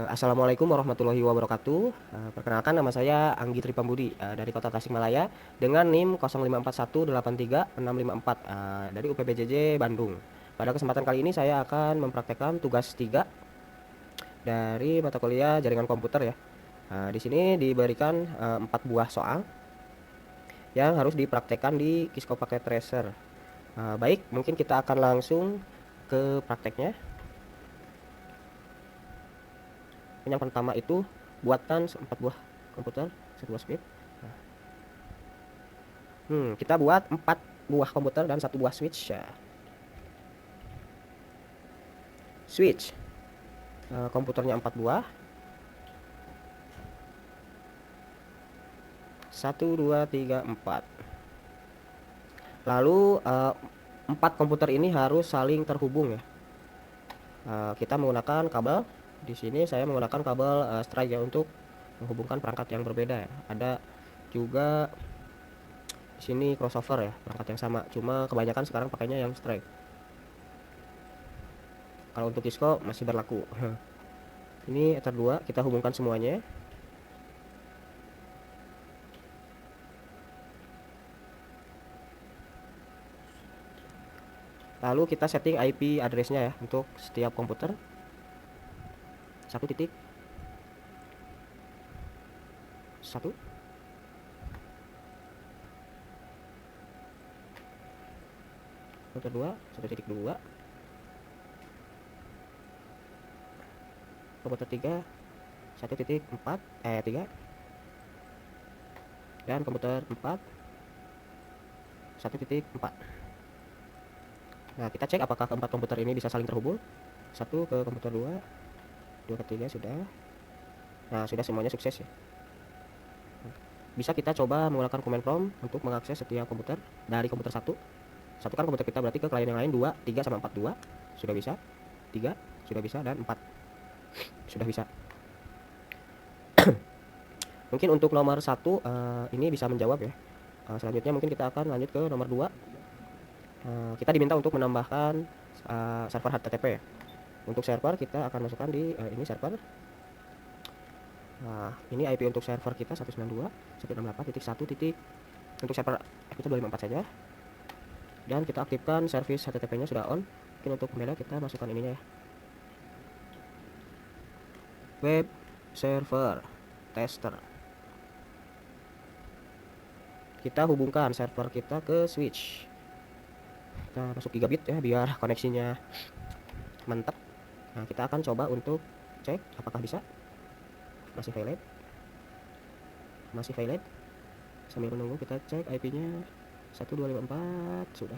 Assalamualaikum warahmatullahi wabarakatuh. Perkenalkan nama saya Anggi Tripambudi dari Kota Tasikmalaya dengan NIM 0541836544 dari UPBJJ Bandung. Pada kesempatan kali ini saya akan mempraktekkan tugas 3 dari mata kuliah jaringan komputer ya. Di sini diberikan 4 buah soal yang harus dipraktekkan di Kisco Packet Tracer. Baik, mungkin kita akan langsung ke prakteknya. Yang pertama itu buatkan 4 buah komputer, 1 buah switch. Kita buat 4 buah komputer dan 1 buah switch ya. Switch, komputernya 4 buah. 1, 2, 3, 4. Lalu 4 komputer ini harus saling terhubung ya. Kita menggunakan kabel. Di sini saya menggunakan kabel strike ya untuk menghubungkan perangkat yang berbeda ya. Ada juga di sini crossover ya, perangkat yang sama. Cuma kebanyakan sekarang pakainya yang strike. Kalau untuk Cisco masih berlaku. Ini Ether 2, kita hubungkan semuanya. Lalu kita setting IP address-nya ya untuk setiap komputer. 1.1 komputer 2, 1.2 komputer 3, 1.4 3, dan komputer 4, 1.4. Nah, kita cek apakah keempat komputer ini bisa saling terhubung. 1 ke komputer 2, 2 ke 3 sudah. Nah, sudah semuanya sukses ya. Bisa kita coba menggunakan command prompt untuk mengakses setiap komputer dari komputer 1. Satu kan komputer kita, berarti ke klien yang lain 2, 3 sama 4, 2 sudah bisa, 3 sudah bisa, dan 4 sudah bisa. Mungkin untuk nomor 1 ini bisa menjawab ya. Selanjutnya mungkin kita akan lanjut ke nomor 2. Kita diminta untuk menambahkan server HTTP ya. Untuk server kita akan masukkan di ini server. Nah, ini IP untuk server kita 192.168.1. Untuk server kita 254 saja. Dan kita aktifkan service HTTP-nya sudah on. Mungkin untuk pembeda kita masukkan ininya ya. Web server tester. Kita hubungkan server kita ke switch. Kita masuk gigabit ya biar koneksinya mantap. Nah, kita akan coba untuk cek apakah bisa. Masih valid. Masih valid. Sambil menunggu kita cek IP-nya 1254 sudah.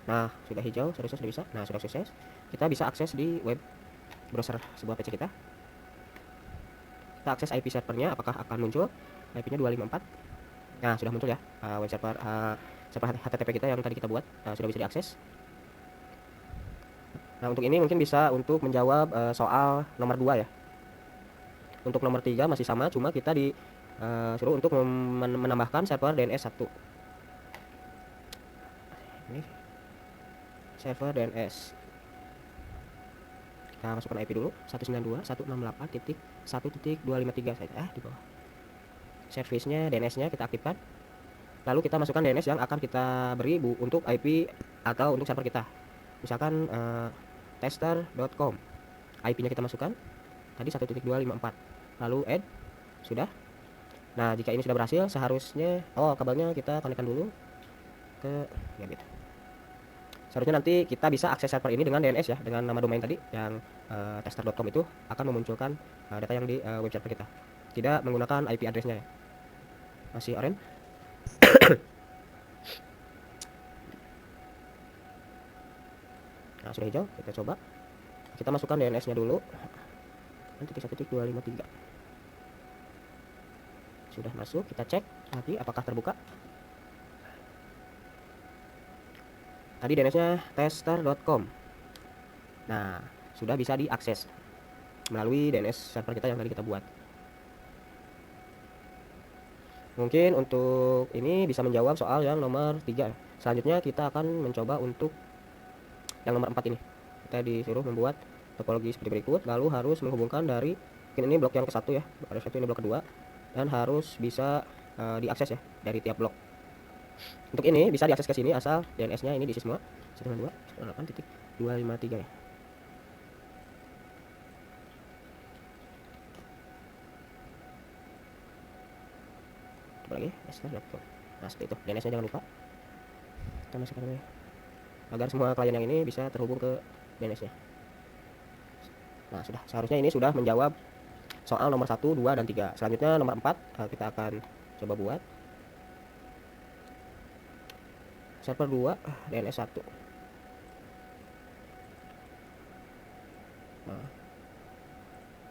Nah, sudah hijau, seharusnya sudah bisa. Nah, sudah sukses. Kita bisa akses di web browser sebuah PC kita. Kita akses IP servernya, apakah akan muncul IP-nya 254. Nah, sudah muncul ya. Web server server HTTP kita yang tadi kita buat sudah bisa diakses. Nah, untuk ini mungkin bisa untuk menjawab soal nomor 2 ya. Untuk nomor 3 masih sama, cuma kita disuruh untuk menambahkan server DNS 1. Ini server DNS. Kita masukkan IP dulu, 192.168.1.253 saja di bawah. Service-nya, DNS-nya kita aktifkan. Lalu kita masukkan DNS yang akan kita beri untuk IP atau untuk server kita. Misalkan tester.com. IP-nya kita masukkan. Tadi 1.254. Lalu add. Sudah. Nah, jika ini sudah berhasil, seharusnya kabelnya kita konekkan dulu ke gigabit. Seharusnya nanti kita bisa akses server ini dengan DNS ya, dengan nama domain tadi yang tester.com itu akan memunculkan data yang di web server kita. Tidak menggunakan IP address-nya ya. Masih orange. Nah, sudah hijau, kita coba. Kita masukkan DNS-nya dulu. 1.253. Sudah masuk, kita cek nanti apakah terbuka. Tadi DNS-nya tester.com. Nah, sudah bisa diakses melalui DNS server kita yang tadi kita buat. Mungkin untuk ini bisa menjawab soal yang nomor 3. Selanjutnya kita akan mencoba untuk yang nomor 4 ini. Kita disuruh membuat topologi seperti berikut, lalu harus menghubungkan dari, mungkin ini blok yang ke-1 ya, pada satu ini blok kedua, dan harus bisa diakses ya dari tiap blok. Untuk ini bisa diakses ke sini asal DNS-nya ini diisi semua 192.168.253 ya. Coba lagi, nah seperti itu, DNS-nya jangan lupa. Kita masukkan ini agar semua klien yang ini bisa terhubung ke DNS-nya. Nah, seharusnya ini sudah menjawab soal nomor 1, 2, dan 3. Selanjutnya nomor 4 kita akan coba buat server 2 DNS 1. Nah,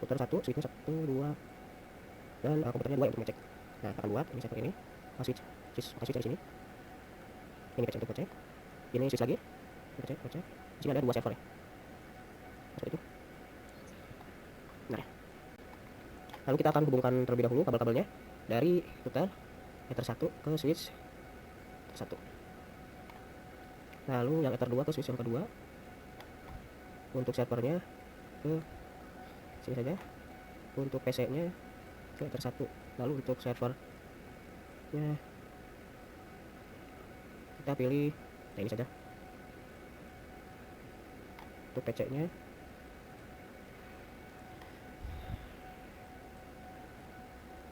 router 1, switch 1, 2, dan komputernya 2 untuk ngecek. Nah, kita akan buat ini server ini, switch dari sini. Ini PC untuk ngecek. Ini switch lagi, ngecek. Di sini ada 2 server ya. Seperti itu. Nah, lalu kita akan hubungkan terlebih dahulu kabel-kabelnya dari router ether 1 ke switch 1. Lalu yang ether 2 ke switch yang kedua. Untuk servernya ke sini saja. Untuk PC-nya ke ether 1. Lalu untuk servernya kita pilih ini saja. Untuk PC-nya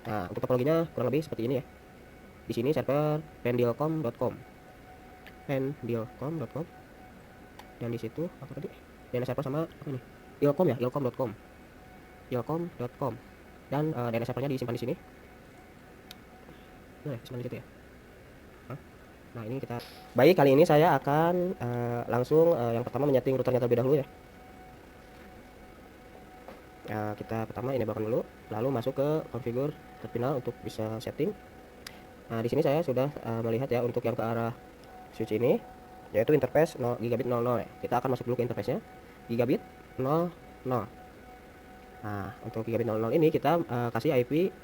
nah, untuk topologinya kurang lebih seperti ini ya. Di sini server pendilcom.com, dan di situ apa tadi? DNS server sama apa ini? Ilcom ya, ilcom.com, dan DNS servernya disimpan di sini. Nah, disimpan di situ ya. Nah, ini kita baik, kali ini saya akan langsung yang pertama menyeting routernya terlebih dahulu ya. Kita pertama enablekan dulu, lalu masuk ke configure terminal untuk bisa setting. Nah, di sini saya sudah melihat ya untuk yang ke arah switch ini, yaitu interface 0 gigabit 00 ya. Kita akan masuk dulu ke interface-nya gigabit 00. Nah, untuk gigabit 00 ini kita kasih IP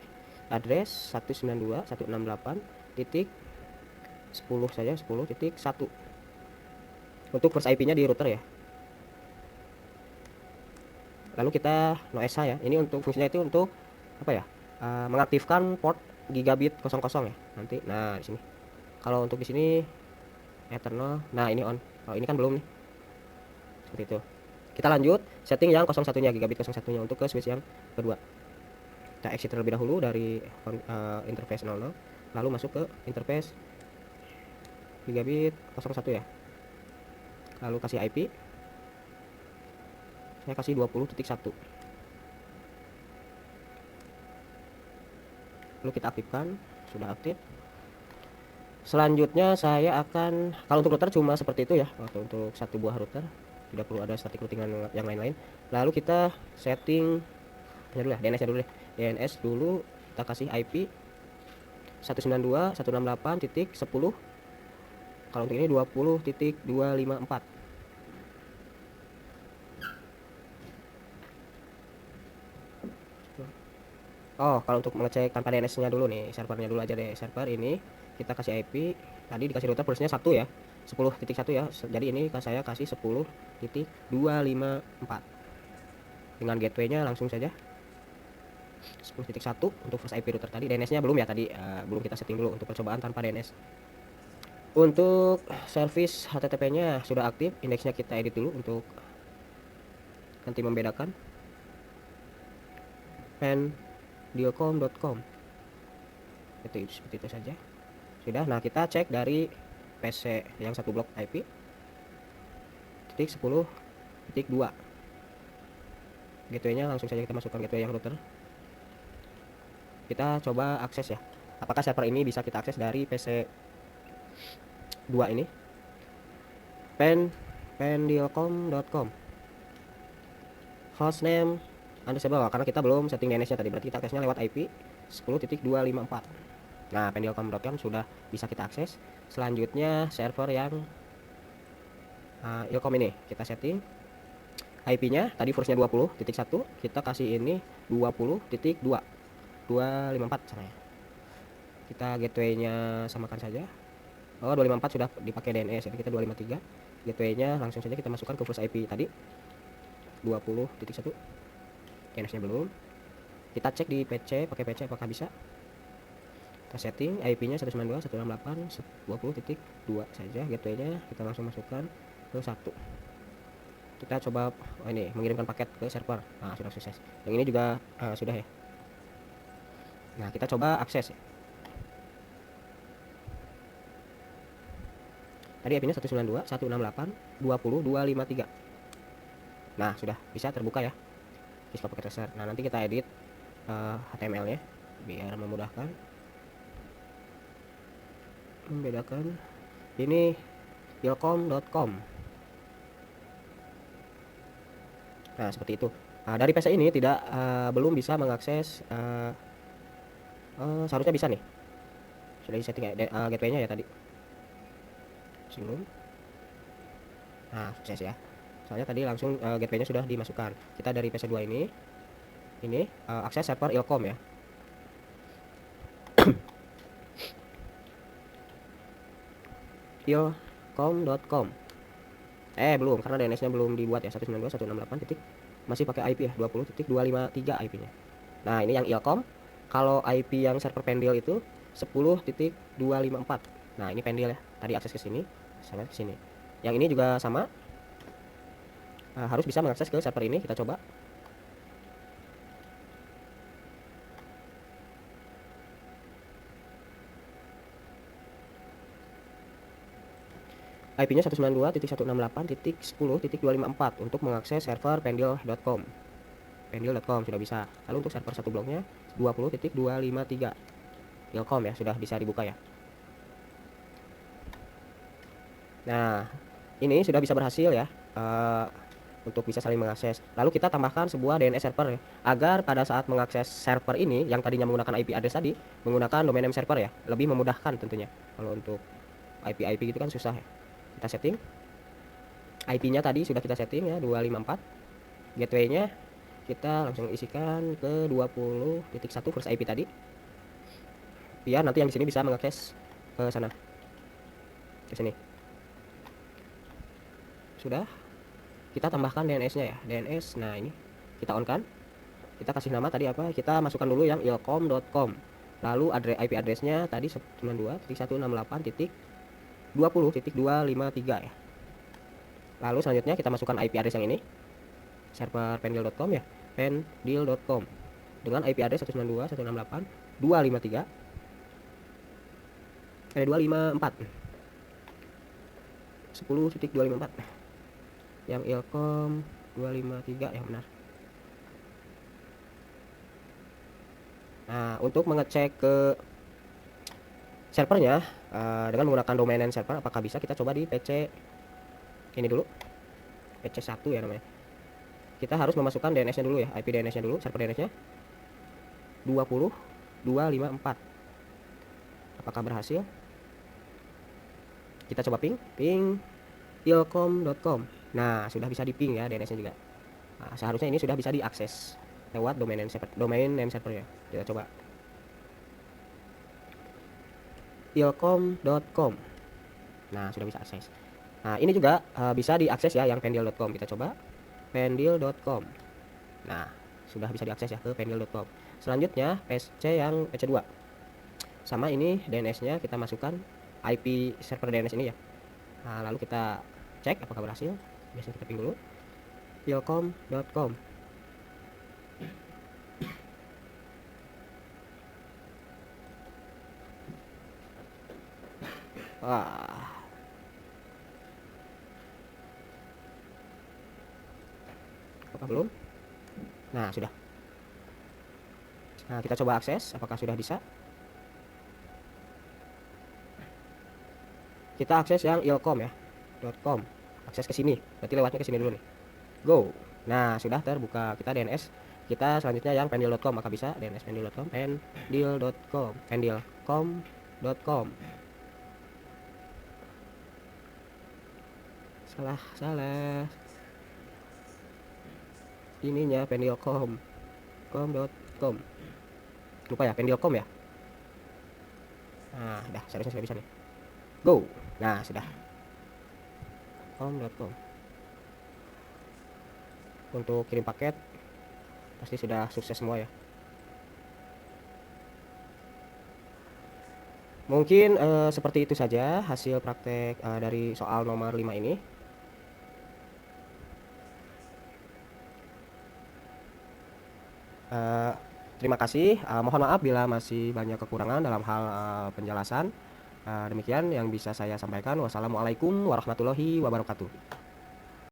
address 192.168.10 saja, 10.1 untuk first IP-nya di router ya. Lalu kita no SH ya. Ini untuk fungsinya itu untuk apa ya? Mengaktifkan port gigabit 00 ya. Nanti nah di sini. Kalau untuk di sini eternal. Nah, ini on. Kalau ini kan belum nih. Seperti itu. Kita lanjut setting yang 01-nya, gigabit 01-nya untuk ke switch yang kedua. Kita exit terlebih dahulu dari interface 00, lalu masuk ke interface gigabit 01 ya. Lalu kasih IP. Saya kasih 20.1. Lalu kita aktifkan, sudah aktif. Selanjutnya saya akan, kalau untuk router cuma seperti itu ya, untuk satu buah router, tidak perlu ada static routing yang lain-lain. Lalu kita setting dulu ya, DNS-nya dulu deh. DNS dulu kita kasih IP 192.168.10. Kalau untuk ini 20.254. Oh, kalau untuk mengecek tanpa DNS-nya dulu nih, servernya dulu aja deh. Server ini kita kasih IP, tadi dikasih router plusnya 1 ya. 10.1 ya. Jadi ini saya kasih 10.254. Dengan gateway-nya langsung saja 10.1 untuk first IP router tadi. DNS-nya belum ya tadi, belum kita setting dulu untuk percobaan tanpa DNS. Untuk service HTTP-nya sudah aktif, indeksnya kita edit dulu untuk nanti membedakan. Pendilcom.com itu seperti itu saja. Sudah. Nah, kita cek dari PC yang satu blok IP titik 10.2. Gateway-nya langsung saja kita masukkan gateway yang router. Kita coba akses ya. Apakah server ini bisa kita akses dari PC 2 ini? Pendilcom.com. Hostname undisable karena kita belum setting DNS-nya tadi, berarti kita aksesnya lewat IP 10.254. Nah, pendilcom.com sudah bisa kita akses. Selanjutnya server yang Ilcom ini kita setting IP-nya tadi versi 20.1, kita kasih ini 20.254 caranya. Kita gateway-nya samakan saja Oh, 254 sudah dipakai DNS, jadi kita 253. Gateway-nya langsung saja kita masukkan ke first IP tadi 20.1. DNS-nya belum. Kita cek di PC, pakai PC apakah bisa. Kita setting IP-nya 192.168.20.2 saja. Gateway-nya kita langsung masukkan ke 1. Kita coba ini mengirimkan paket ke server. Nah, sudah sukses. Yang ini juga sudah ya. Nah, kita coba akses ya. Tadi IP-nya 192.168.20.253. Nah, sudah bisa terbuka ya. Display packet tracer. Nah, nanti kita edit HTML-nya biar memudahkan membedakan. Ini ilkom.com. Nah, seperti itu. Dari PC ini tidak belum bisa mengakses. Seharusnya bisa nih. Sudah di setting gateway-nya ya tadi. Sebelum. Nah, sukses ya. Soalnya tadi langsung gateway-nya sudah dimasukkan. Kita dari PC2 ini akses server ilkom ya. ilkom.com. Belum, karena DNS-nya belum dibuat ya. 192.168. Masih pakai IP ya, 20.253 IP-nya. Nah, ini yang ilkom. Kalau IP yang server Pendil itu 10.254. Nah, ini Pendil ya. Tadi akses ke sini, sama ke sini. Yang ini juga sama. Harus bisa mengakses ke server ini. Kita coba. IP-nya 192.168.10.254 untuk mengakses server pendil.com. Pendil.com sudah bisa. Lalu untuk server satu bloknya 20.253 ilkom ya, sudah bisa dibuka ya. Nah, ini sudah bisa berhasil ya untuk bisa saling mengakses. Lalu kita tambahkan sebuah DNS server ya, agar pada saat mengakses server ini yang tadinya menggunakan IP address tadi menggunakan domain name server ya, lebih memudahkan tentunya. Kalau untuk IP gitu kan susah ya. Kita setting IP-nya tadi sudah kita setting ya 254. Gateway-nya kita langsung isikan ke 20.1 first IP tadi. Biar nanti yang di sini bisa mengakses ke sana. Ke sini. Sudah. Kita tambahkan DNS-nya ya. DNS. Nah, ini kita on kan. Kita kasih nama tadi apa? Kita masukkan dulu yang ilkom.com. Lalu IP address-nya tadi 192.168.20.253 ya. Lalu selanjutnya kita masukkan IP address yang ini. Server pendil.com ya. Pendil.com dengan IP address 192.168.253 254 10.254 yang ilkom 253 yang benar. Nah, untuk mengecek ke servernya dengan menggunakan domain name server, apakah bisa, kita coba di PC ini dulu, PC1 ya namanya. Kita harus memasukkan DNS-nya dulu ya, IP DNS-nya dulu, server DNS-nya 20.254. Apakah berhasil? Kita coba ping ilkom.com. Nah, sudah bisa di ping ya DNS-nya juga. Nah, seharusnya ini sudah bisa diakses lewat domain name server ya. Kita coba ilkom.com. Nah, sudah bisa akses. Nah, ini juga bisa diakses ya yang pendil.com. Kita coba pendil.com. Nah, sudah bisa diakses ya ke pendil.com. Selanjutnya PC yang PC2. Sama ini DNS-nya kita masukkan IP server DNS ini ya. Nah, lalu kita cek apakah berhasil. Biasanya kita ping dulu ilkom.com. Wah. Apakah belum? Nah, sudah. Nah, kita coba akses apakah sudah bisa. Kita akses yang ilkom ya .com. Akses ke sini. Berarti lewatnya ke sini dulu nih. Go. Nah, sudah terbuka. Kita DNS. Kita selanjutnya yang pendil.com. Maka bisa DNS pendil.com, pendil.com, pendil.com.com. Salah. Ininya pendil.com. com.com. Lupa ya, pendil.com ya. Nah, dah, seharusnya sudah bisa nih. Go. Nah, sudah. Home.com. Untuk kirim paket pasti sudah sukses semua ya. Mungkin seperti itu saja hasil praktek dari soal nomor 5 ini. Eh, Terima kasih. Mohon maaf bila masih banyak kekurangan dalam hal penjelasan. Demikian yang bisa saya sampaikan. Wassalamualaikum warahmatullahi wabarakatuh.